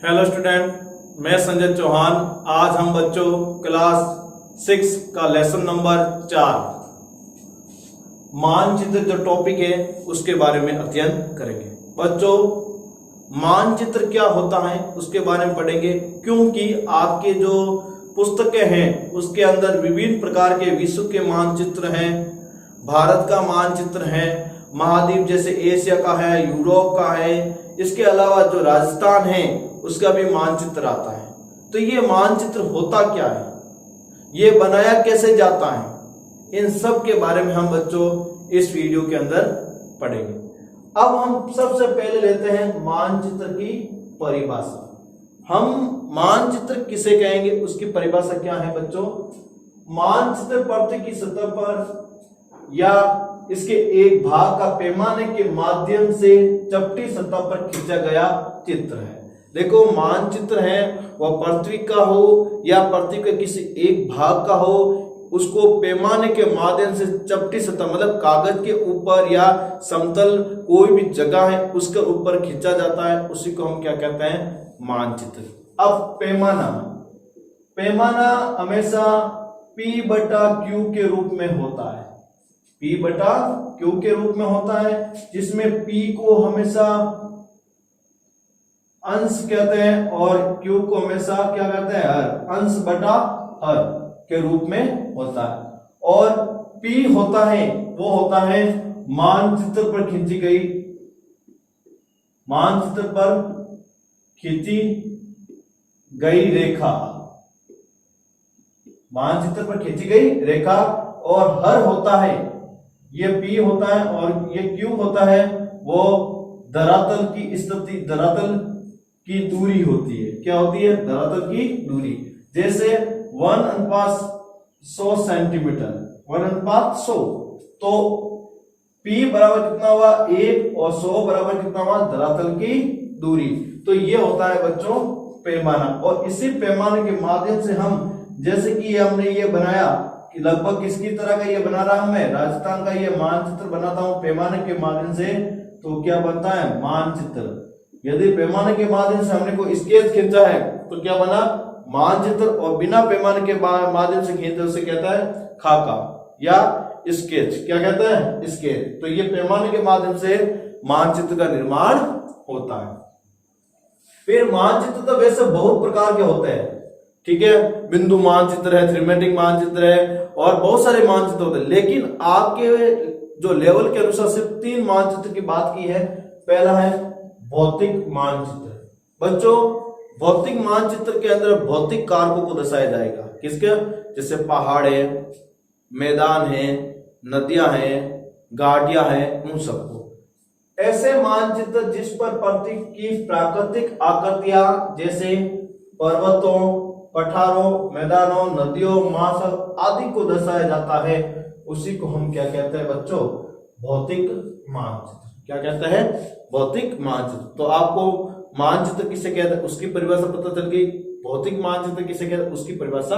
Hello student, मैं संजय चौहान। आज हम बच्चों क्लास 6 का लेसन नंबर 4 मानचित्र जो टॉपिक है उसके बारे में अध्ययन करेंगे। बच्चों, मानचित्र क्या होता है उसके बारे में पढ़ेंगे, क्योंकि आपके जो पुस्तकें हैं उसके अंदर विभिन्न प्रकार के विश्व के मानचित्र हैं, भारत का मानचित्र है, महाद्वीप जैसे एशिया का है, यूरोप का है, इसके अलावा जो राजस्थान है उसका भी मानचित्र आता है। तो ये मानचित्र होता क्या है, ये बनाया कैसे जाता है, इन सब के बारे में हम बच्चों इस वीडियो के अंदर पढ़ेंगे। अब हम सबसे पहले लेते हैं मानचित्र की परिभाषा। हम मानचित्र किसे कहेंगे, उसकी परिभाषा क्या है बच्चों? मानचित्र पृथ्वी की सतह पर या इसके एक भाग का पैमाने के माध्यम से चपटी सतह पर खींचा गया चित्र है। देखो, मानचित्र है वह पृथ्वी का हो या पृथ्वी के किसी एक भाग का हो, उसको पैमाने के माध्यम से चपटी सतह मतलब कागज के ऊपर या समतल कोई भी जगह है उसके ऊपर खींचा जाता है, उसी को हम क्या कहते हैं? मानचित्र। अब पैमाना हमेशा P/Q के रूप में होता है, P/Q के रूप में होता है, जिसमें P को हमेशा अंश कहते हैं और Q को हमेशा क्या कहते हैं? हर। अंश बटा हर के रूप में होता है। और P होता है वो होता है मानचित्र पर खींची गई रेखा, मानचित्र पर खींची गई रेखा। और हर होता है, ये P होता है और ये Q होता है, वो धरातल की स्थिति, धरातल की दूरी होती है। क्या होती है? धरातल की दूरी। जैसे 1/100 सेंटीमीटर, 1/100, तो P बराबर कितना हुआ? 1 और 100 बराबर कितना हुआ? धरातल की दूरी। तो ये होता है बच्चों पैमाना। और इसी पैमाने के माध्यम से हम, जैसे कि हमने ये बनाया कि लगभग किसकी तरह का ये बना रहा हूं मैं, राजस्थान का ये मानचित्र बनाता हूं पैमाने के माध्यम से, तो क्या बनता है? मानचित्र। यदि पैमाने के माध्यम से हमने कोई स्केच खींचा है तो क्या बना? मानचित्र। और बिना पैमाने के माध्यम से खींचे उसे कहता है खाका या स्केच। क्या कहते हैं? स्केच। तो ये पैमाने के माध्यम से मानचित्र का निर्माण होता है। फिर मानचित्र तो वैसे बहुत प्रकार के होते हैं, ठीक है? बिंदु मानचित्र है, थीमेटिक मानचित्र है और बहुत सारे मानचित्र होते हैं, लेकिन आपके जो लेवल के अनुसार सिर्फ 3 मानचित्र की बात की है। पहला है भौतिक मानचित्र। बच्चों, भौतिक मानचित्र के अंदर भौतिक कारकों को दर्शाया जाएगा। किसके? जैसे पहाड़ है, मैदान है, नदियां हैं, घाटियां हैं, उन सबको। ऐसे मानचित्र जिस पर पृथ्वी की प्राकृतिक आकृतियां जैसे पर्वतों, पठारों, मैदानों, नदियों, महासागर आदि को दर्शाया जाता है, उसी को हम क्या कहते हैं बच्चों? भौतिक मानचित्र। क्या कहते हैं? भौतिक मानचित्र। तो आपको मानचित्र किसे कहते हैं उसकी परिभाषा पता चल गई, भौतिक मानचित्र किसे कहते हैं उसकी परिभाषा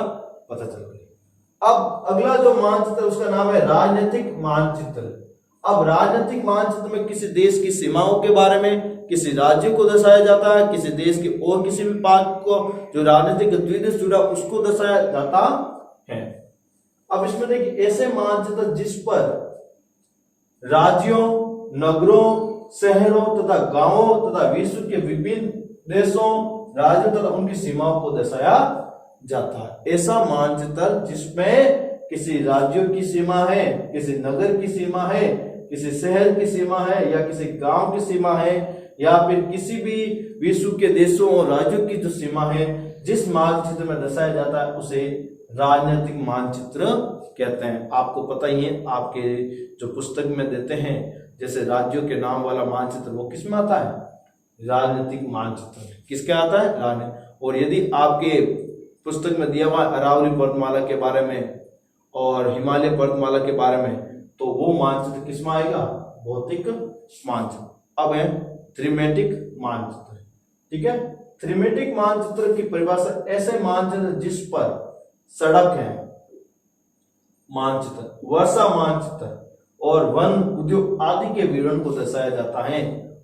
पता चल गई। अब अगला जो मानचित्र उसका नाम है राजनीतिक मानचित्र। अब राजनीतिक मानचित्र में किसी देश की सीमाओं के बारे में, किसी राज्य को दर्शाया जाता है, किसी देश के और किसी भी भाग को जो राजनीतिक गतिविधि से जुड़ा उसको दर्शाया जाता है। अब इसमें देखिए, ऐसे मानचित्र जिस पर राज्यों, नगरों, शहरों तथा गांवों तथा विश्व के विभिन्न देशों, राज्यों तथा उनकी सीमाओं को दर्शाया जाता है। ऐसा मानचित्र जिसमें किसी राज्यों की सीमा है, किसी नगर की सीमा है, किसी शहर की सीमा है या किसी गांव की सीमा है, या फिर किसी भी विश्व के देशों और राज्यों की जो सीमा है, जिस मानचित्र में दर्शाया जाता है उसे राजनीतिक मानचित्र कहते हैं। आपको पता ही है, आपके जो पुस्तक में देते हैं जैसे राज्यों के नाम वाला मानचित्र, वो किस में आता है? राजनीतिक मानचित्र। किसके आता है? राजनीतिक। और यदि आपके पुस्तक में दिया हुआ अरावली पर्वतमाला के बारे में और हिमालय पर्वतमाला के बारे में, तो वो मानचित्र किसमें आएगा? भौतिक मानचित्र। अब है थीमेटिक मानचित्र, ठीक है? थीमेटिक मानचित्र की परिभाषा ऐसे मानचित्र जिस पर सड़क है मानचित्र, वर्षा मानचित्र और वन, उद्योग आदि के विवरण को दर्शाया जाता है,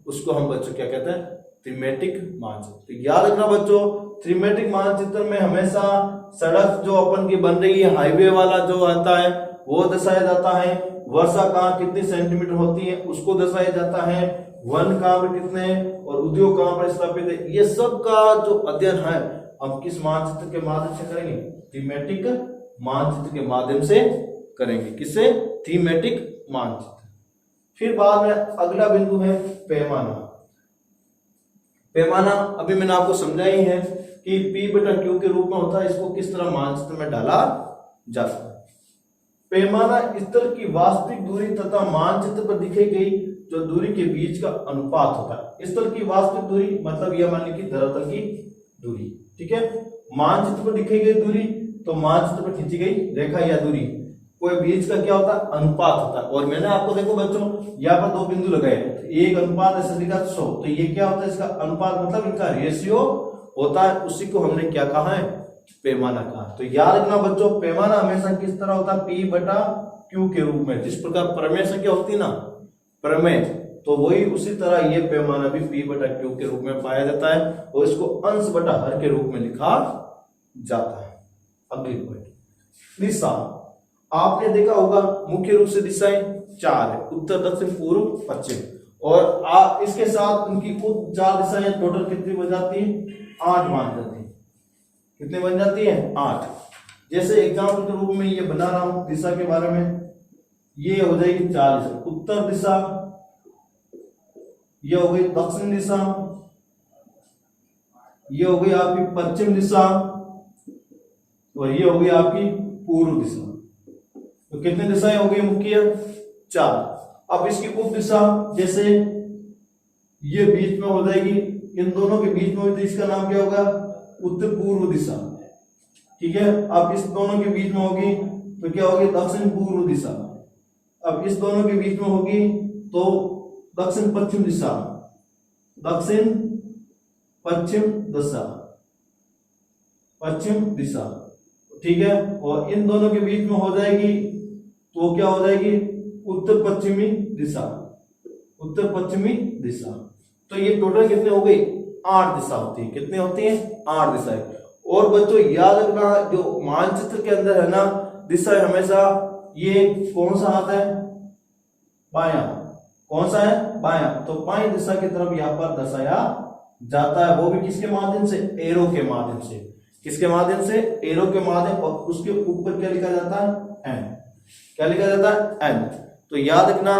उसको हम बच्चों क्या कहते हैं? थीमेटिक मानचित्र। याद रखना बच्चों, थीमेटिक मानचित्र में हमेशा सड़क जो अपन की बन रही है, हाईवे वाला जो आता है वो दर्शाया जाता है, वर्षा कहाँ कितनी सेंटीमीटर होती है उसको दर्शाया जाता है, वन कहाँ पर कितने हैं और उद्योग कहाँ पर स्थापित है, ये सब का जो अध्ययन है हम किस मानचित्र के माध्यम से करेंगे? थीमेटिक मानचित्र के माध्यम से करेंगे। किससे? थीमेटिक मानचित्र। फिर बाद में अगला बिंदु है पैमाना। पैमाना अभी मैंने आपको समझाई है कि P/Q के रूप में होता है, इसको किस तरह मानचित्र में डाला जाता है। पैमाना स्थल की वास्तविक दूरी तथा मानचित्र पर दिखाई गई जो दूरी के बीच का अनुपात होता है। स्थल की वास्तविक दूरी मतलब यह मान ली कि धरातल की दूरी, ठीक है। मानचित्र पर दिखाई गई दूरी तो मानचित्र पर खींची गई रेखा या दूरी, कोई बीच का क्या होता है? अनुपात होता है। और मैंने आपको देखो बच्चों यहाँ पर दो बिंदु लगाए, एक अनुपात ऐसे लिखा 100, तो ये क्या होता है? इसका अनुपात मतलब इनका रेशियो होता है, उसी को हमने क्या कहा है? पैमाना कहा। तो याद रखना बच्चों, पैमाना हमेशा किस तरह होता है? P/Q के रूप में। जिस प्रकार प्रमेय संख्या होती है ना, प्रमेय, तो वही उसी तरह ये पैमाना भी P/Q के रूप में पाया जाता है और इसको अंश बटा हर के रूप में लिखा जाता है। अगली पॉइंट, दिशा। आपने देखा होगा मुख्य रूप से दिशाएं 4 है, उत्तर, दक्षिण, पूर्व, पश्चिम, और इसके साथ उनकी कुल 4 दिशाएं टोटल कितनी बन जाती है? 8 बन जाती है। कितने बन जाती है? 8। जैसे एग्जाम्पल के रूप में ये बना रहा हूं दिशा के बारे में, ये हो जाएगी 4 दिशा, उत्तर दिशा, ये हो गई दक्षिण दिशा, ये हो गई आपकी पश्चिम दिशा और ये हो गई आपकी पूर्व दिशा। तो कितनी दिशाएं हो गई मुख्य? 4। अब इसकी उप दिशा, जैसे ये बीच में हो जाएगी, इन दोनों के बीच में हुई, इसका नाम क्या होगा? उत्तर पूर्व दिशा, ठीक है। अब इस दोनों के बीच में होगी तो क्या होगी? दक्षिण पूर्व दिशा। अब इस दोनों के बीच में होगी तो दक्षिण पश्चिम दिशा, दक्षिण पश्चिम दिशा, पश्चिम दिशा, ठीक है। और इन दोनों के बीच में हो जाएगी तो क्या हो जाएगी? उत्तर पश्चिमी दिशा, उत्तर पश्चिमी दिशा। तो ये टोटल कितने हो गई? 8 दिशा होती है। कितने होती हैं? 8 दिशाएं। और बच्चों याद रखना, जो मानचित्र के अंदर है ना दिशा, हमेशा ये कौन सा आता है? बायां। कौन सा है? बायां। तो बाएं दिशा की तरफ यहाँ पर दर्शाया जाता है, वो भी किसके माध्यम से? एरो के माध्यम से। किसके माध्यम से? एरो के माध्यम। और उसके ऊपर क्या लिखा जाता है? एन। क्या लिखा जाता है? एन। तो याद रखना,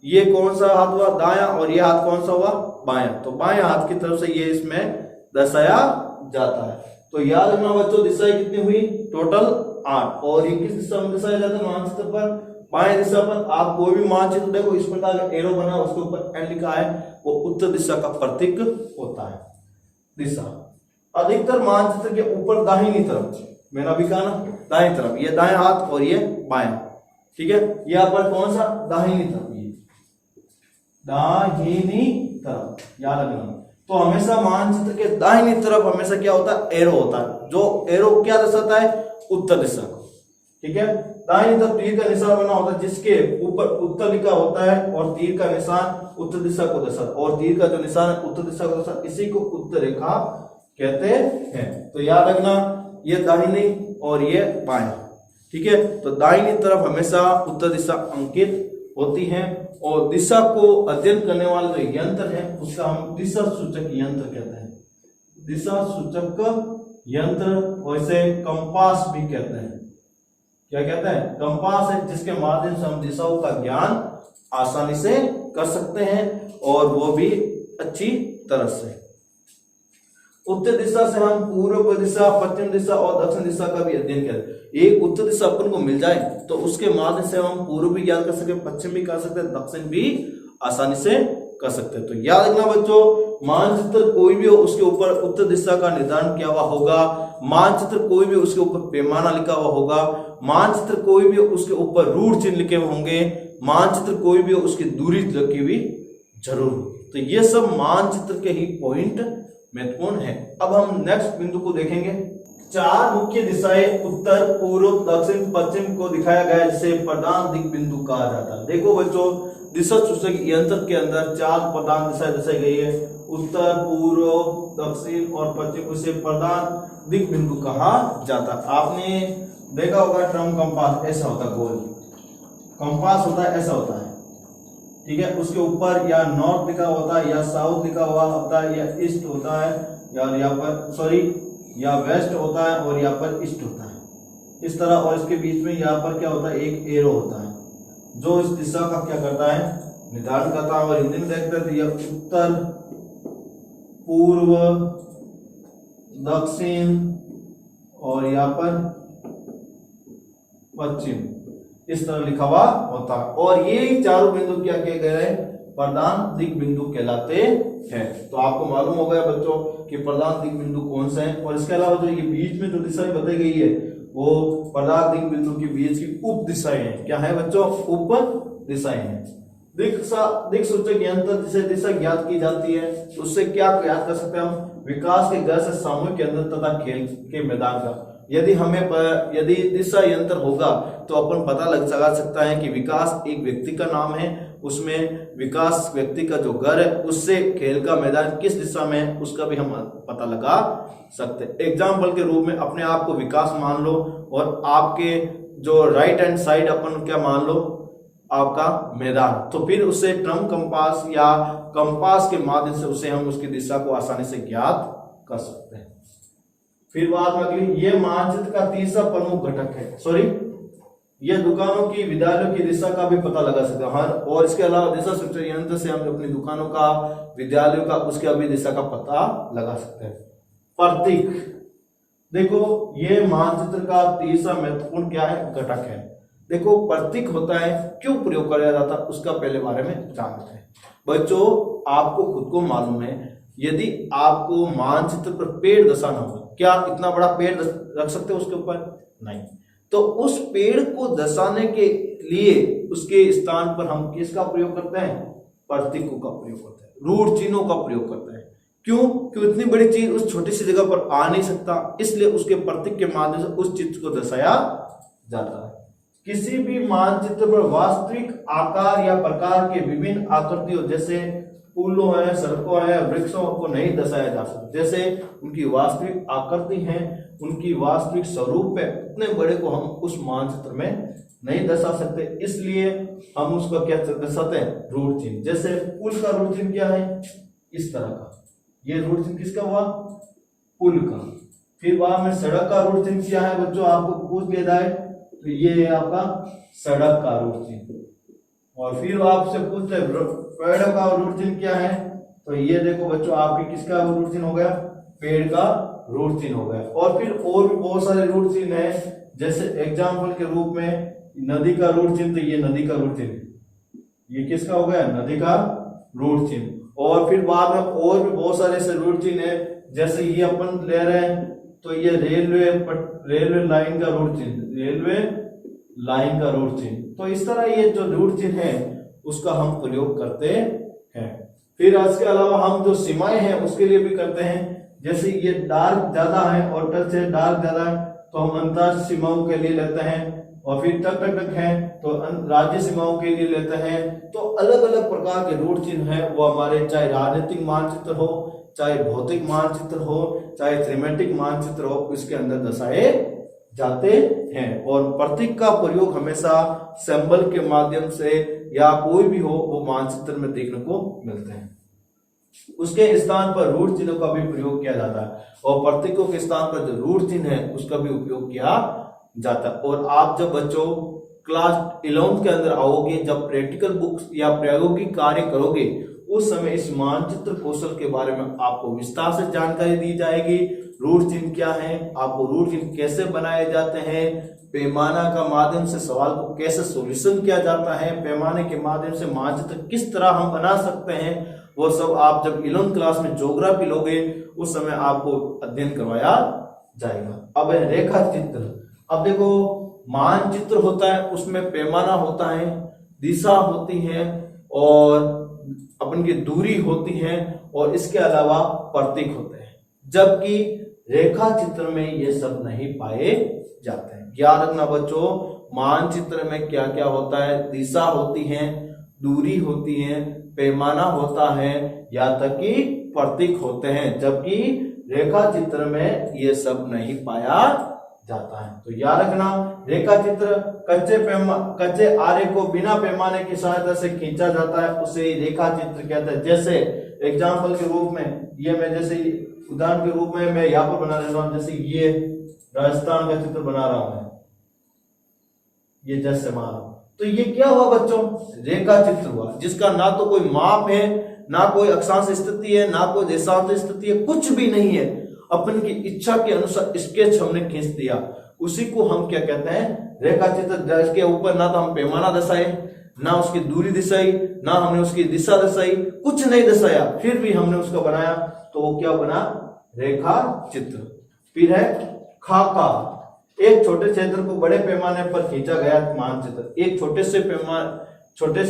ये कौन सा हाथ हुआ? दायां, और ये हाथ कौन सा हुआ? बायां। तो बाएं हाथ की तरफ से ये इसमें दर्शाया जाता है। तो याद रखना बच्चों, दिशाएं कितनी हुई? टोटल 8। और ये किस दिशा में दर्शाया जाता है? मानचित्र पर बाएं दिशा पर। आप कोई भी मानचित्र देखो, इस प्रकार का एरो बना, उसके ऊपर एन लिखा है, वो उत्तर दिशा का प्रतीक होता है। दिशा अधिकतर मानचित्र के ऊपर दाहिनी तरफ, मैंने अभी कहा ना दाहिनी तरफ, ये दाएं हाथ और ये बायां, ठीक है। यहाँ पर कौन सा? दाहिनी तरफ, ये दाहिनी तरफ, याद रखना। तो हमेशा मानचित्र के दाहिनी तरफ हमेशा क्या होता है? एरो होता है, जो एरो क्या दर्शाता है? उत्तर दिशा को, ठीक है। दाहिनी तरफ तीर का निशान बना होता है, जिसके ऊपर उत्तर लिखा होता है और तीर का निशान उत्तर दिशा को दर्शाता है, और तीर का जो निशान है उत्तर दिशा को दर्शाता है, इसी को उत्तर रेखा कहते हैं। तो याद रखना, ये दाहिनी और ये बायां, ठीक है। तो दाहिनी तरफ हमेशा उत्तर दिशा अंकित होती है, और दिशा को अध्ययन करने वाला जो यंत्र है उसका हम दिशा सूचक यंत्र कहते हैं। दिशा सूचक यंत्र, वैसे कंपास भी कहते हैं। क्या कहते हैं? कंपास है, जिसके माध्यम से हम दिशाओं का ज्ञान आसानी से कर सकते हैं, और वो भी अच्छी तरह से। उत्तर दिशा से हम पूर्व दिशा, पश्चिम दिशा और दक्षिण दिशा का भी अध्ययन करें। एक उत्तर दिशा अपन को मिल जाए तो उसके माध्यम से हम पूर्व भी ज्ञान कर सकते हैं, पश्चिम भी कर सकते हैं, दक्षिण भी आसानी से कर सकते हैं। तो याद रखना बच्चों, मानचित्र कोई भी हो उसके ऊपर उत्तर दिशा का निर्धारण किया हुआ होगा, मानचित्र कोई भी उसके ऊपर पैमाना लिखा हुआ होगा, मानचित्र कोई भी उसके ऊपर रूट चिन्ह लिखे हुए होंगे, मानचित्र कोई भी उसकी दूरी लिखी हुई जरूर होगी। तो ये सब मानचित्र के ही पॉइंट महत्वपूर्ण है। अब हम नेक्स्ट बिंदु को देखेंगे। 4 मुख्य दिशाएं उत्तर, पूर्व, दक्षिण, पश्चिम को दिखाया गया है, जिसे प्रधान दिक् बिंदु कहा जाता है। देखो बच्चों, दिशा सूचक यंत्र के अंदर 4 प्रधान दिशाएं दर्शाई गई है, उत्तर, पूर्व, दक्षिण और पश्चिम। उसे प्रधान दिक बिंदु कहा जाता है। आपने देखा होगा ट्रम कंपास ऐसा होता है, गोल कंपास होता है, ऐसा होता है, ठीक है। उसके ऊपर या नॉर्थ लिखा होता है या साउथ लिखा हुआ होता है या ईस्ट होता है या यहाँ पर सॉरी या वेस्ट होता है और यहाँ पर ईस्ट होता है, इस तरह। और इसके बीच में यहाँ पर क्या होता है, एक एरो होता है जो इस दिशा का क्या करता है, निर्धारण करता है। और हिंदी में देखते हैं तो यह उत्तर, पूर्व, दक्षिण और यहाँ पर पश्चिम, इस तरह लिखा हुआ होता है। और ये चारों बिंदु क्या किए गए हैं, प्रधान दिक बिंदु कहलाते हैं। तो आपको मालूम हो गया बच्चों कि प्रधान दिक बिंदु कौन से हैं। और इसके अलावा जो ये बीच में जो दिशा बताई गई है वो प्रधान दिक बिंदु के बीच की उप दिशाएं हैं। क्या है बच्चों, उप दिशाएं हैं। दिक सूचक यंत्र जिसे दिशा ज्ञात की जाती है, उससे क्या ज्ञात कर सकते हैं हम, विकास के घर से सामूहिक केंद्र तथा खेल के मैदान का। यदि दिशा यंत्र होगा तो अपन पता लगा सकता है कि विकास एक व्यक्ति का नाम है, उसमें विकास व्यक्ति का जो घर है उससे खेल का मैदान किस दिशा में है उसका भी हम पता लगा सकते हैं। एग्जाम्पल के रूप में अपने आप को विकास मान लो और आपके जो राइट हैंड साइड अपन क्या मान लो, आपका मैदान। तो फिर उसे ट्रम कंपास या कंपास के माध्यम से उसे हम उसकी दिशा को आसानी से ज्ञात कर सकते हैं। फिर बात में अगली, ये मानचित्र का तीसरा प्रमुख घटक है। सॉरी, ये दुकानों की, विद्यालयों की दिशा का भी पता लगा सकते हैं। और इसके अलावा दिशा सूचक यंत्र से हम अपनी दुकानों का, विद्यालयों का, उसके भी दिशा का पता लगा सकते हैं। प्रतीक, देखो ये मानचित्र का तीसरा महत्वपूर्ण क्या है, घटक है। देखो प्रतीक होता है, क्यों प्रयोग किया जाता है उसका पहले बारे में जानते हैं। बच्चों आपको खुद को मालूम है, यदि आपको मानचित्र पर पेड़ दर्शाना हो, क्या इतना बड़ा पेड़ रख सकते हो उसके ऊपर, नहीं। तो उस पेड़ को दर्शाने के लिए उसके स्थान पर हम किसका प्रयोग करते हैं, प्रतीकों का प्रयोग करते हैं, रूढ़ चिन्हों का प्रयोग करते हैं। क्यों, क्यों इतनी बड़ी चीज उस छोटी सी जगह पर आ नहीं सकता, इसलिए उसके प्रतीक के माध्यम से उस चित्र को दर्शाया जाता है। किसी भी मानचित्र पर वास्तविक आकार या प्रकार के विभिन्न आकृतियों जैसे पुलों है, सड़कों है, वृक्षों को नहीं दर्शाया जा सकता। जैसे उनकी वास्तविक आकृति है, उनकी वास्तविक स्वरूप है, उतने बड़े को हम उस मानचित्र में नहीं दर्शा सकते, इसलिए हम उसको क्या दर्शाते हैं, रूढ़ चिन्ह। जैसे पुल का रूढ़ चिन्ह क्या है, इस तरह का, ये रूढ़ चिन्ह किसका हुआ, पुल का। फिर वहां में सड़क का रूढ़ चिन्ह क्या है बच्चों, आपको पूछ लिया जाए तो ये है आपका सड़क का रूढ़ चिन्ह। और फिर आपसे पूछते पेड़ का रूढ़ चिन्ह क्या है, तो ये देखो बच्चों आपकी किसका रूढ़ चिन्ह हो गया, पेड़ का रूढ़ चिन्ह हो गया। और फिर और भी बहुत सारे रूढ़ चिन्ह है, जैसे एग्जाम्पल के रूप में नदी का रूढ़ चिन्ह, तो ये नदी का रूढ़ चिन्ह, ये किसका हो गया, नदी का रूढ़ चिन्ह। और फिर बाद में और भी बहुत सारे ऐसे रूढ़ चिन्ह है, जैसे ये अपन ले रहे हैं तो ये रेलवे लाइन का रूढ़ चिन्ह, रेलवे लाइन का रूढ़ चिन्ह। तो इस तरह ये जो रूढ़ चिन्ह है उसका हम प्रयोग करते हैं। फिर इसके अलावा हम जो सीमाएं हैं उसके लिए भी करते हैं, जैसे ये डार्क ज्यादा है और टच है डार्क ज्यादा है तो हम अंतर सीमाओं के लिए लेते हैं। और फिर टक टक टक है तो राज्य सीमाओं के लिए लेते हैं। तो अलग अलग प्रकार के रूढ़ चिन्ह है, वो हमारे चाहे राजनीतिक मानचित्र हो, चाहे भौतिक मानचित्र हो, चाहे थीमेटिक मानचित्र हो, इसके अंदर दर्शाए जाते हैं। और प्रतीक का प्रयोग हमेशा सिंबल के माध्यम से या कोई भी हो वो मानचित्र में देखने को मिलते हैं। उसके स्थान पर रूढ़ चिन्हों का भी प्रयोग किया जाता है और प्रतीकों के स्थान पर जो रूढ़ चिन्ह है उसका भी उपयोग किया जाता है। और आप जब बच्चों क्लास 11 के अंदर आओगे, जब प्रैक्टिकल बुक्स या प्रायोगिक कार्य करोगे, उस समय इस मानचित्र कौशल के बारे में आपको विस्तार से जानकारी दी जाएगी। रूढ़ चिन्ह क्या है, आपको रूढ़ चिन्ह कैसे बनाए जाते हैं, पैमाना का माध्यम से सवाल को कैसे सॉल्यूशन किया जाता है, पैमाने के माध्यम से मानचित्र किस तरह हम बना सकते हैं, वो सब आप जब 11th क्लास में ज्योग्राफी लोगे उस समय आपको अध्ययन करवाया जाएगा। अब है रेखा चित्र। अब देखो मानचित्र होता है, उसमें पैमाना होता है, दिशा होती है और अपन की दूरी होती है और इसके अलावा प्रतीक होते हैं, जबकि रेखा चित्र में ये सब नहीं पाए जाते हैं। याद रखना बच्चों, मानचित्र में क्या क्या होता है, दिशा होती है, दूरी होती है, पैमाना होता है, या तक कि प्रतीक होते हैं, जबकि रेखा चित्र में ये सब नहीं पाया जाता है। तो याद रखना, रेखा चित्र कच्चे आरे को बिना पैमाने की सहायता से खींचा जाता है, उसे रेखा चित्र कहते हैं। जैसे एग्जाम्पल के रूप में ये मैं जैसे उदाहरण के रूप में मैं यहाँ पर बना रहा हूं, जैसे ये राजस्थान का चित्र बना रहा हूं मैं, ये जैसे मान लो, तो ये क्या हुआ बच्चों, रेखा चित्र हुआ, जिसका ना तो कोई माप है, ना कोई अक्षांश स्थिति है, ना कोई देशांश स्थिति है, कुछ भी नहीं है, अपन की इच्छा के अनुसार स्केच हमने खींच दिया, उसी को हम क्या कहते हैं, रेखा चित्र। जिसके ऊपर ना तो हम पैमाना दर्शाए, ना उसकी दूरी दर्शाई, ना हमने उसकी दिशा दर्शाई, कुछ नहीं दर्शाया, फिर भी हमने उसका बनाया, तो वो क्या बना, रेखा चित्र। फिर है खाका, एक छोटे क्षेत्र को बड़े पैमाने पर खींचा गया मानचित्र। एक छोटे से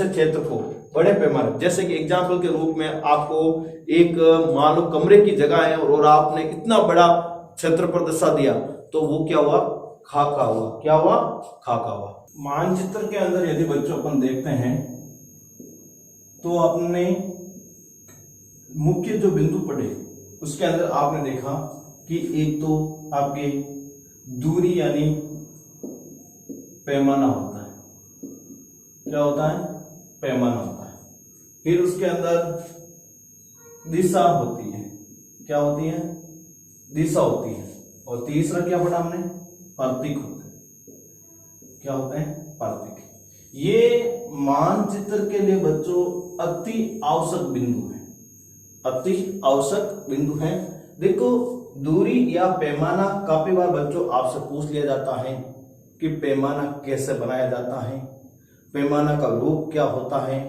क्षेत्र को बड़े पैमाने, जैसे कि एग्जाम्पल के रूप में आपको एक मान लो कमरे की जगह है और आपने इतना बड़ा क्षेत्र पर दर्शा दिया, तो वो क्या हुआ, खाका हुआ। क्या हुआ, खाका हुआ। मानचित्र के अंदर यदि बच्चों अपन देखते हैं तो आपने मुख्य जो बिंदु पड़े उसके अंदर आपने देखा कि एक तो आपके दूरी यानी पैमाना होता है, क्या होता है, पैमाना होता है। फिर उसके अंदर दिशा होती है, क्या होती है, दिशा होती है। और तीसरा क्या पढ़ा हमने, प्रतीक होते हैं। क्या होते हैं, प्रतीक। ये मानचित्र के लिए बच्चों अति आवश्यक बिंदु है, अति आवश्यक बिंदु है। देखो दूरी या पैमाना काफी बार बच्चों आपसे पूछ लिया जाता है कि पैमाना कैसे बनाया जाता है, पैमाना का रूप क्या होता है,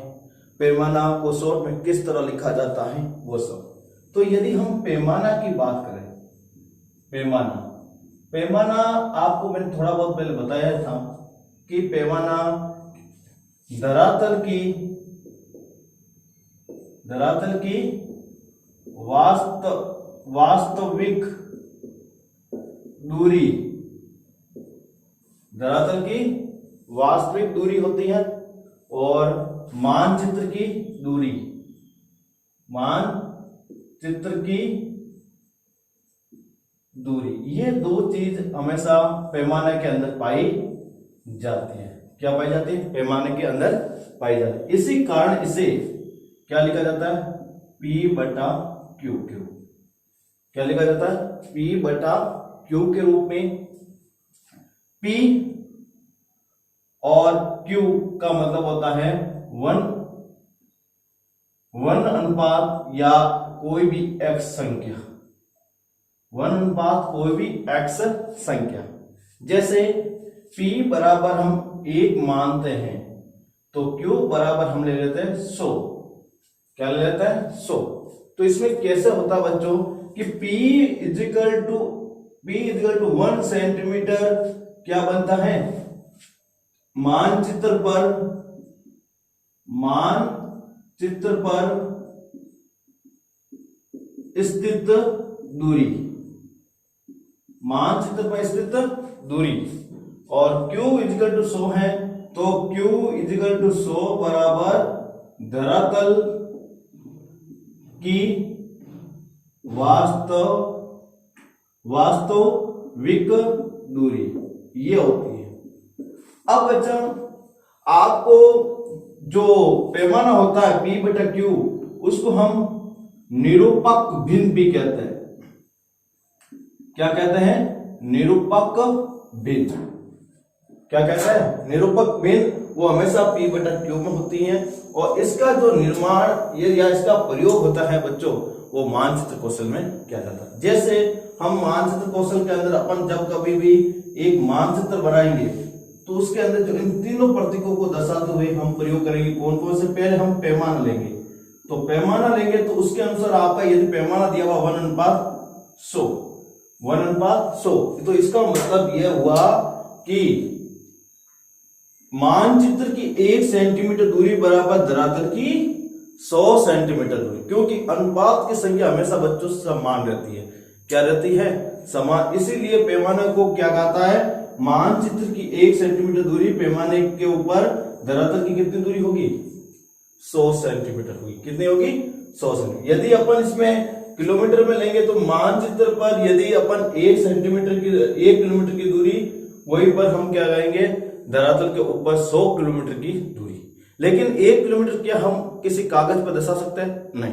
पैमाना को शॉर्ट में किस तरह लिखा जाता है, वो सब। तो यदि हम पैमाना की बात करें, पैमाना आपको मैंने थोड़ा बहुत पहले बताया था कि पैमाना धरातल की वास्तविक दूरी, धरातल की वास्तविक दूरी होती है, और मानचित्र की दूरी, मानचित्र की दूरी, ये दो चीज हमेशा पैमाने के अंदर पाई जाती है। क्या पाई जाती है, पैमाने के अंदर पाई जाती है। इसी कारण इसे क्या लिखा जाता है, P/Q। क्या लिखा जाता है, P/Q के रूप में। P और Q का मतलब होता है 1 अनुपात या कोई भी x संख्या, 1 अनुपात कोई भी x संख्या। जैसे P बराबर हम 1 मानते हैं तो Q बराबर हम ले लेते हैं 100। क्या ले लेते हैं, 100। तो इसमें कैसे होता है बच्चों कि P इजिकल टू 1 सेंटीमीटर क्या बनता है, मानचित्र पर स्थित दूरी, मानचित्र पर स्थित दूरी। और Q इजिकल टू 100 है, तो Q इजिकल टू 100 बराबर धरातल की वास्तविक दूरी, ये होती है। अब बच्चा आपको जो पैमाना होता है P/Q, उसको हम निरूपक भिन्न भी कहते हैं। क्या कहते हैं, निरूपक भिन्न। क्या कहते हैं, निरूपक भिन्न। वो हमेशा P/Q में होती है, और इसका जो निर्माण या इसका प्रयोग होता है बच्चों, वो मानचित्र कौशल में किया जाता है। जैसे हम मानचित्र कौशल के अंदर अपन जब कभी भी एक मानचित्र बनाएंगे तो उसके अंदर जो इन तीनों प्रतीकों को दर्शाते हुए हम प्रयोग करेंगे। कौन कौन से, पहले हम पैमाना लेंगे, तो पैमाना लेंगे तो उसके अनुसार आपका यदि पैमाना दिया हुआ 1:100, 1:100, तो इसका मतलब यह हुआ कि मानचित्र की 1 सेंटीमीटर दूरी बराबर धरातल की 100 सेंटीमीटर दूरी, क्योंकि अनुपात की संख्या हमेशा बच्चों समान रहती है। क्या रहती है, समान। इसीलिए पैमाने को क्या कहता है, मानचित्र की 1 सेंटीमीटर दूरी, पैमाने के ऊपर धरातल की कितनी दूरी होगी, 100 सेंटीमीटर हुई। कितनी होगी? 100 सेंटीमीटर। यदि अपन इसमें किलोमीटर में लेंगे तो मानचित्र पर यदि अपन 1 किलोमीटर की दूरी, वहीं पर हम क्या कहेंगे, धरातल के ऊपर 100 किलोमीटर की दूरी। लेकिन 1 किलोमीटर क्या हम किसी कागज पर दर्शा सकते हैं? नहीं।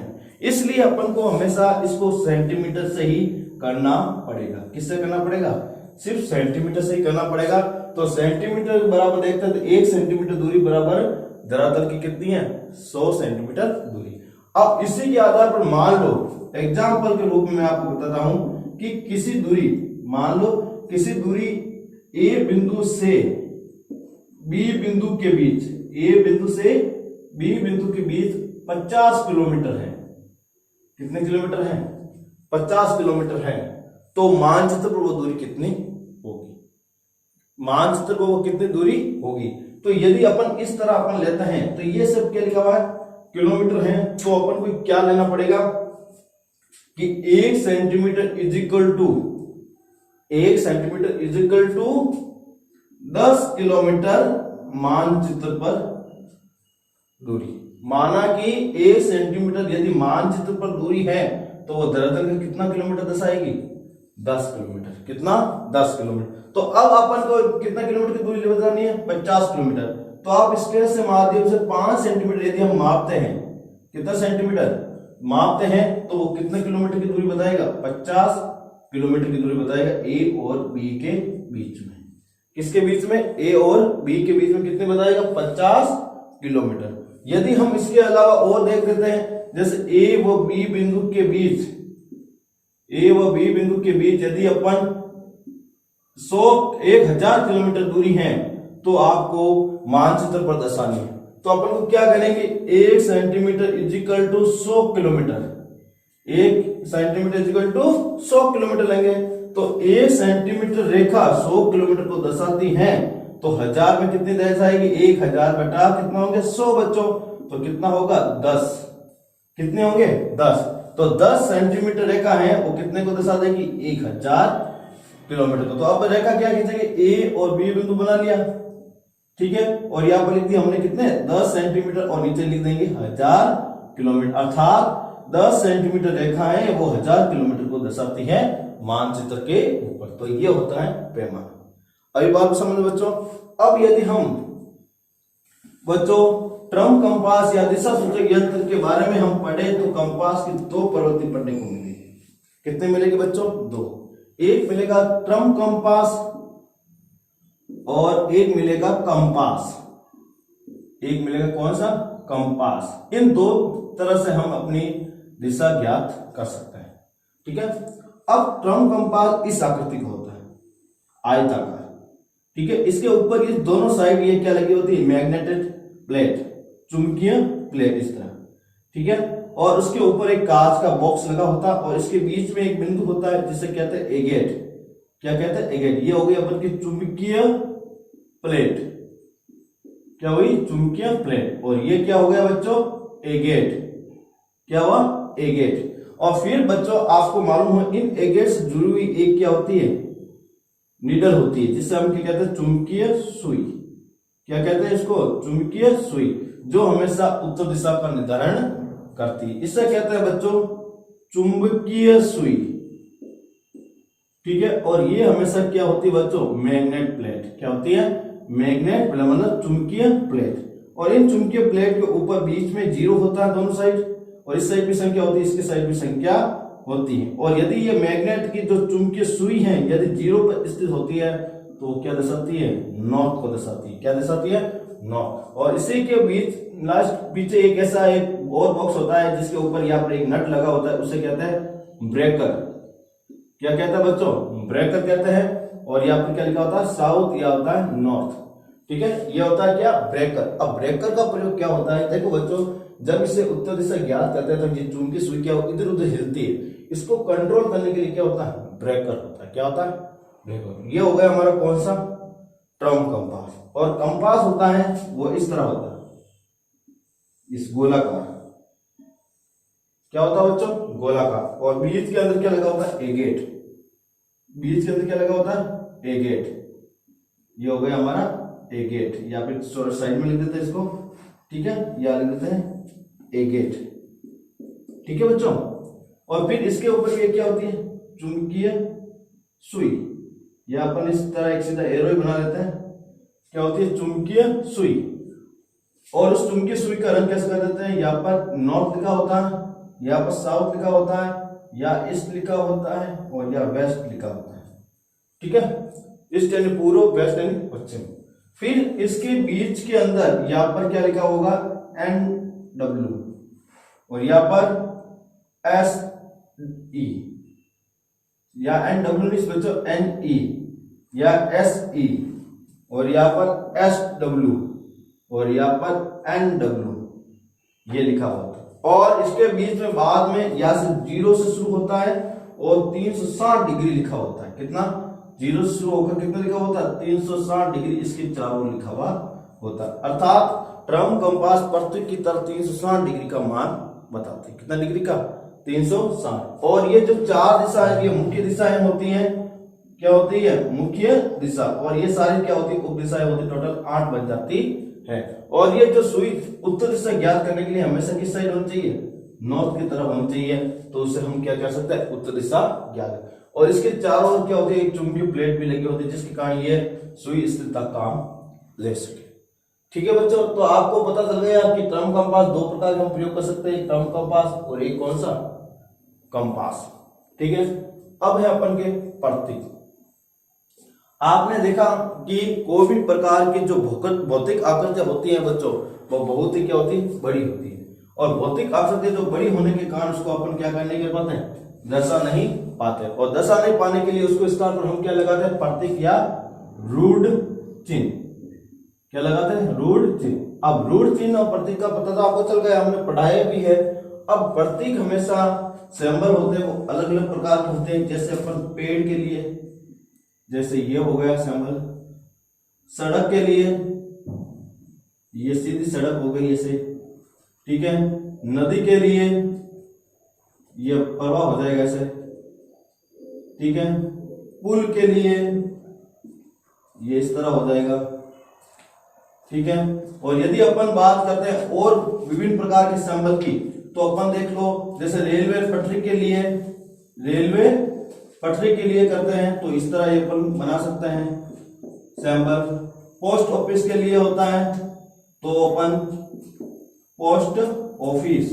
इसलिए अपन को हमेशा इसको सेंटीमीटर से ही करना पड़ेगा। किससे करना पड़ेगा? सिर्फ सेंटीमीटर से ही करना पड़ेगा। तो सेंटीमीटर बराबर देखते हैं तो 1 सेंटीमीटर दूरी बराबर धरातल की कितनी है? 100 सेंटीमीटर दूरी। अब इसी के आधार पर मान लो, एग्जाम्पल के रूप में मैं आपको बताता हूं कि किसी दूरी, मान लो किसी दूरी ए बिंदु से बी बिंदु के बीच, ए बिंदु से बी बिंदु के बीच 50 किलोमीटर है। कितने किलोमीटर है? 50 किलोमीटर है। तो मानचित्र पर वो दूरी कितनी होगी? मानचित्र पर वो कितनी दूरी होगी? तो यदि अपन इस तरह अपन लेते हैं तो ये सब क्या लिखा हुआ है? किलोमीटर है। तो अपन को क्या लेना पड़ेगा कि 1 centimetre is equal to 10 kilometre मानचित्र पर दूरी। माना कि 1 सेंटीमीटर यदि मानचित्र पर दूरी है तो वो धरातल का कितना किलोमीटर दर्शाएगी? 10 किलोमीटर। कितना? 10 किलोमीटर। तो अब अपन को कितना किलोमीटर की दूरी बतानी है? 50 किलोमीटर। तो आप स्केल से माध्यम से 5 सेंटीमीटर यदि हम मापते हैं, कितना सेंटीमीटर मापते हैं, तो वो कितने किलोमीटर की दूरी बताएगा? 50 किलोमीटर की दूरी बताएगा ए और बी के बीच में। किसके बीच में? ए और बी के बीच में कितने बताएगा? 50 किलोमीटर। यदि हम इसके अलावा और देख लेते हैं, जैसे ए व बी बिंदु के बीच, यदि अपन 1000 किलोमीटर दूरी है तो आपको मानचित्र पर दर्शानी है। तो अपन को क्या करेंगे? 1 centimetre is equal to 100 kilometre. 1 centimetre is equal to 100 kilometre लेंगे। तो 1 सेंटीमीटर रेखा 100 किलोमीटर को दर्शाती है। तो 1000 में कितनी दर्शाएगी? 1000 बटा कितना होंगे? 100 बच्चों। तो कितना होगा? 10। कितने होंगे? 10। तो 10 सेंटीमीटर रेखा है वो कितने को दर्शा देगी? 1000 किलोमीटर को। तो अब रेखा क्या खींचेंगे? ए और बी बिंदु बना लिया, ठीक है। और यहां पर लिख दिया हमने कितने? 10 सेंटीमीटर और नीचे लिख देंगे 1000 किलोमीटर। अर्थात 10 सेंटीमीटर रेखा है वो 1000 किलोमीटर को दर्शाती है मानचित्र के ऊपर। तो ये होता है पैमाना। अभी बात समझ बच्चों। अब यदि हम बच्चों ट्रम कंपास या दिशा सूचक यंत्र के बारे में हम पढ़े तो कंपास की 2 प्रवृत्ति पढ़ने को मिलेगी। कितने मिलेगी बच्चों? 2। एक मिलेगा ट्रम कंपास और एक मिलेगा कंपास। एक मिलेगा कौन सा? कंपास। इन 2 तरह से हम अपनी दिशा ज्ञात कर सकते हैं, ठीक है। अब ट्रम कंपास इस आकृति का होता है, आयताकार, ठीक है। इसके ऊपर ये दोनों साइड ये क्या लगी होती है? मैग्नेटेड प्लेट, चुंबकीय प्लेट, इस तरह, ठीक है। और उसके ऊपर एक कांच का बॉक्स लगा होता है और इसके बीच में एक बिंदु होता है जिसे कहते हैं एगेट। क्या कहते हैं? एगेट। ये हो गई अपन की चुंबकीय प्लेट। क्या हुई? चुंबकीय प्लेट। और ये क्या हो गया बच्चों? एगेट। क्या हुआ? एगेट। और फिर बच्चों आपको मालूम हो इन एगेट से जुड़ी हुई एक क्या होती है? नीडल होती है, जिससे हम क्या कहते हैं? चुंबकीय सुई। क्या कहते हैं इसको? चुंबकीय सुई, जो हमेशा उत्तर दिशा का निर्धारण करती है। इसे कहते हैं बच्चों चुंबकीय सुई, ठीक है। और ये हमेशा क्या होती है बच्चों? Magnet plate. क्या होती है? मैग्नेट प्लेट, मतलब चुंबकीय प्लेट। और इन चुंबकीय प्लेट के ऊपर बीच में 0 होता है दोनों साइड, और इस साइड भी संख्या होती है, इसके साइड भी संख्या होती है। और यदि ये मैग्नेट की जो चुंबकीय सुई है यदि 0 पर स्थित होती है तो क्या दर्शाती है? नॉर्थ को दर्शाती है। क्या दर्शाती है? नॉर्थ। और इसी के बीच लास्ट पीछे एक ऐसा एक और बॉक्स होता है जिसके ऊपर यहाँ पर एक नट लगा होता है, उसे कहते हैं ब्रेकर। क्या कहता है बच्चों? ब्रेकर कहते हैं। और यहाँ पर क्या लिखा होता है? साउथ, या होता है नॉर्थ, ठीक है। ये होता है क्या? ब्रेकर। अब ब्रेकर का प्रयोग क्या होता है? देखो बच्चों, जब इसे उत्तर दिशा ज्ञात करते हैं तो ये चुंबकीय सुई क्या इधर उधर हिलती है, इसको कंट्रोल करने के लिए क्या होता है? ब्रेकर होता है। क्या होता है? ब्रेकर। ये हो गया हमारा कौन सा? Term compass. और कंपास होता है वो इस तरह होता है, इस गोलाकार। क्या होता है बच्चों? गोलाकार। और बीच के अंदर क्या लगा होता है? एगेट। बीच के अंदर क्या लगा होता है? एगेट। ये हो गया हमारा एगेट। या फिर साइड में लिख देते हैं इसको, ठीक है। या लिख देते हैं एगेट। ठीक है बच्चों, और फिर इसके ऊपर ये क्या होती है, चुंबकीय सुई, या अपन इस तरह एक सीधा एरो ही बना लेते हैं, क्या होती है, चुंबकीय सुई। और उस चुंबकीय सुई का रंग कैसे कर देते हैं, यहाँ पर नॉर्थ लिखा होता है, यहाँ पर साउथ लिखा होता है, या ईस्ट लिखा होता है, और या वेस्ट लिखा होता है। ठीक है, ईस्ट यानी पूर्व, वेस्ट यानी पश्चिम। फिर इसके बीच के अंदर यहाँ पर क्या लिखा होगा, NW, और यहाँ पर SE, या NW नहीं बच्चों, NE या SE, और यहाँ पर SW, और यहाँ पर NW, ये लिखा होता है। और इसके बीच में बाद में यहाँ से 0 से शुरू होता है और 360 डिग्री लिखा होता है। कितना, 0 से शुरू होकर कितना लिखा होता है, 360 डिग्री इसके चारों ओर लिखा हुआ होता है। अर्थात ट्रम कंपास पृथ्वी की तरफ 360 डिग्री का मान बताते हैं। कितना डिग्री का, 360। और ये जो 4 दिशाएं, ये मुख्य दिशाएं होती हैं, क्या होती है, मुख्य दिशा, और ये सारी क्या होती है, उप दिशाएं होती है। टोटल 8 बन जाती है। और ये जो सुई उत्तर दिशा ज्ञात करने के लिए हमेशा किस साइड होनी चाहिए, नॉर्थ की तरफ होनी चाहिए, तो उससे हम क्या कर सकते हैं, उत्तर दिशा ज्ञात। और इसके चारों ओर क्या होती है, एक चुंबकीय प्लेट भी लगी होती है, जिसके कारण ये सुई स्थिरता काम ले सके। ठीक है बच्चों, तो आपको पता चल गया कि ट्रम कंपास 2 प्रकार का प्रयोग कर सकते हैं, ट्रम कंपास और एक कौन सा, कंपास। ठीक है, अब है अपन के प्रतीक। आपने देखा कि कोई भी प्रकार की जो भौतिक आकृतियां होती हैं बच्चों, वो बहुत ही क्या होती है, बड़ी होती है। और भौतिक आकृति जो बड़ी होने के कारण उसको अपन क्या करने के पाते हैं, दर्शा नहीं पाते। और दर्शा नहीं पाने के लिए उसको स्थान पर हम क्या लगाते हैं, प्रतीक या रूढ़ चिन्ह। क्या लगाते हैं, रूढ़ चिन्ह। अब रूढ़ चिन्ह और प्रतीक का पता तो आपको चल गया, हमने पढ़ाया भी है। अब प्रतीक हमेशा सिंबल होते हैं, वो अलग अलग प्रकार के होते हैं। जैसे अपन पेड़ के लिए, जैसे ये हो गया सिंबल, सड़क के लिए ये सीधी सड़क हो गई ऐसे। ठीक है, नदी के लिए ये प्रवाह हो जाएगा ऐसे। ठीक है, पुल के लिए ये इस तरह हो जाएगा। ठीक है, और यदि अपन बात करते हैं और विभिन्न प्रकार के सिंबल की, तो अपन देख लो, जैसे रेलवे पटरी के लिए, रेलवे पटरी के लिए करते हैं तो इस तरह ये अपन बना सकते हैं सिंबल। पोस्ट ऑफिस के लिए होता है तो अपन पोस्ट ऑफिस,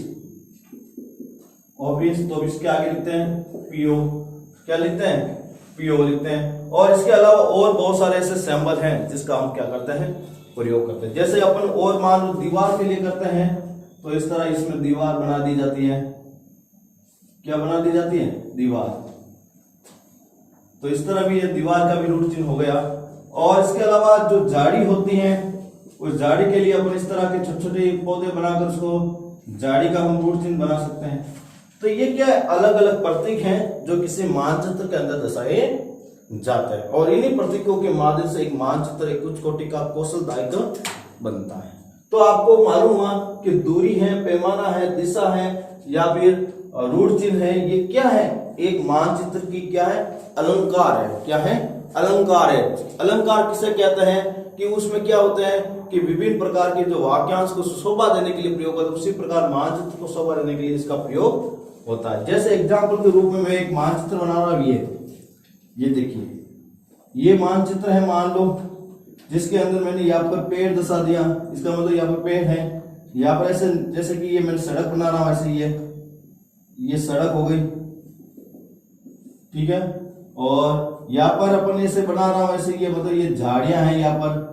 ऑफिस, तो इसके आगे लिखते हैं पीओ। क्या लिखते हैं, पीओ लिखते हैं। और इसके अलावा और बहुत सारे ऐसे सिंबल हैं जिसका हम क्या करते हैं, प्रयोग करते हैं। जैसे अपन और मान लो दीवार के लिए करते हैं तो इस तरह इसमें दीवार बना दी जाती है। क्या बना दी जाती है, दीवार। तो इस तरह भी ये दीवार का भी रूढ़ चिन्ह हो गया। और इसके अलावा जो झाड़ी होती है, उस झाड़ी के लिए अपन इस तरह के छोटे छोटे पौधे बनाकर उसको झाड़ी का हम रूढ़ चिन्ह बना सकते हैं। तो ये क्या है, अलग अलग प्रतीक हैं जो किसी मानचित्र के अंदर दर्शाए जाते हैं। और इन्हीं प्रतीकों के माध्यम से एक मानचित्र, एक उच्च कोटि का कौशलदायक बनता है। तो आपको मालूम हुआ कि दूरी है, पैमाना है, दिशा है, या फिर रूढ़ चिन्ह है। ये क्या है, एक मानचित्र की क्या है, अलंकार है। क्या है, अलंकार है। अलंकार किसे कहते हैं कि उसमें क्या होता है कि विभिन्न प्रकार के जो वाक्यांश को शोभा देने के लिए प्रयोग होता है, उसी प्रकार मानचित्र को शोभा देने के लिए इसका प्रयोग होता है। जैसे एग्जाम्पल के रूप में मैं एक मानचित्र बना रहा हूं, ये देखिए, ये मानचित्र है मान लो, जिसके अंदर मैंने यहाँ पर पेड़ दर्शा दिया। इसका मतलब यहाँ पर पेड़ है, यहाँ पर ऐसे, जैसे कि ये मैंने सड़क बना रहा हूं, ऐसे ये सड़क हो गई। ठीक है, और यहाँ पर अपन ऐसे बना रहा हूं, ऐसे ये मतलब ये झाड़ियां हैं यहाँ पर।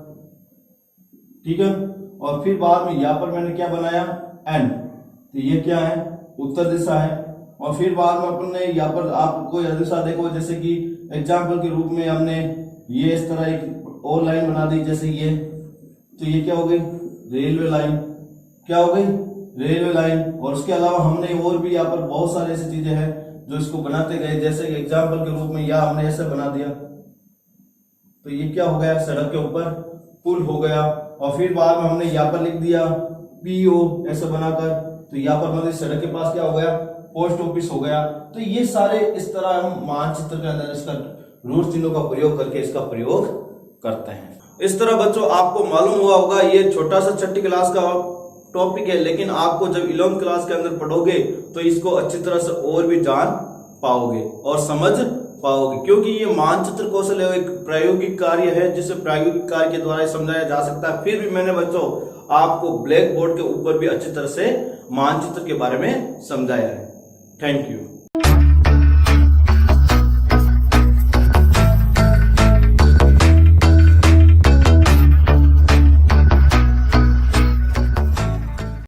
ठीक है, और फिर बाद में यहाँ पर मैंने क्या बनाया, एन, तो ये क्या है, उत्तर दिशा है। और फिर बाद में अपन ने यहाँ पर आपको यह दिशा देखो, जैसे कि एग्जाम्पल के रूप में हमने ये इस तरह एक और लाइन बना दी, जैसे ये, तो ये क्या हो गई, रेलवे लाइन। क्या हो गई, रेलवे लाइन। और उसके अलावा हमने और भी यहाँ पर बहुत सारी ऐसी चीजें हैं जो इसको बनाते गए, जैसे एग्जाम्पल के रूप में यहाँ हमने ऐसे बना दिया, तो ये क्या हो गया, सड़क के ऊपर पुल हो गया। और फिर बाद में हमने यहाँ पर लिख दिया पीओ ऐसे बनाकर, तो यहाँ पर मतलब सड़क के पास क्या हो गया, पोस्ट ऑफिस हो गया। तो ये सारे इस तरह हम मानचित्र के अंदर इसका रूढ़ चिन्हों का प्रयोग करके इसका प्रयोग करते हैं। इस तरह बच्चों आपको मालूम हुआ होगा, ये छोटा सा छठी क्लास का टॉपिक है, लेकिन आपको जब 11th क्लास के अंदर पढ़ोगे तो इसको अच्छी तरह से और भी जान पाओगे और समझ पाओगे, क्योंकि ये मानचित्र कौशल एक प्रायोगिक कार्य है जिसे प्रायोगिक कार्य के द्वारा समझाया जा सकता है। फिर भी मैंने बच्चों आपको ब्लैक बोर्ड के ऊपर भी अच्छी तरह से मानचित्र के बारे में समझाया है। Thank you.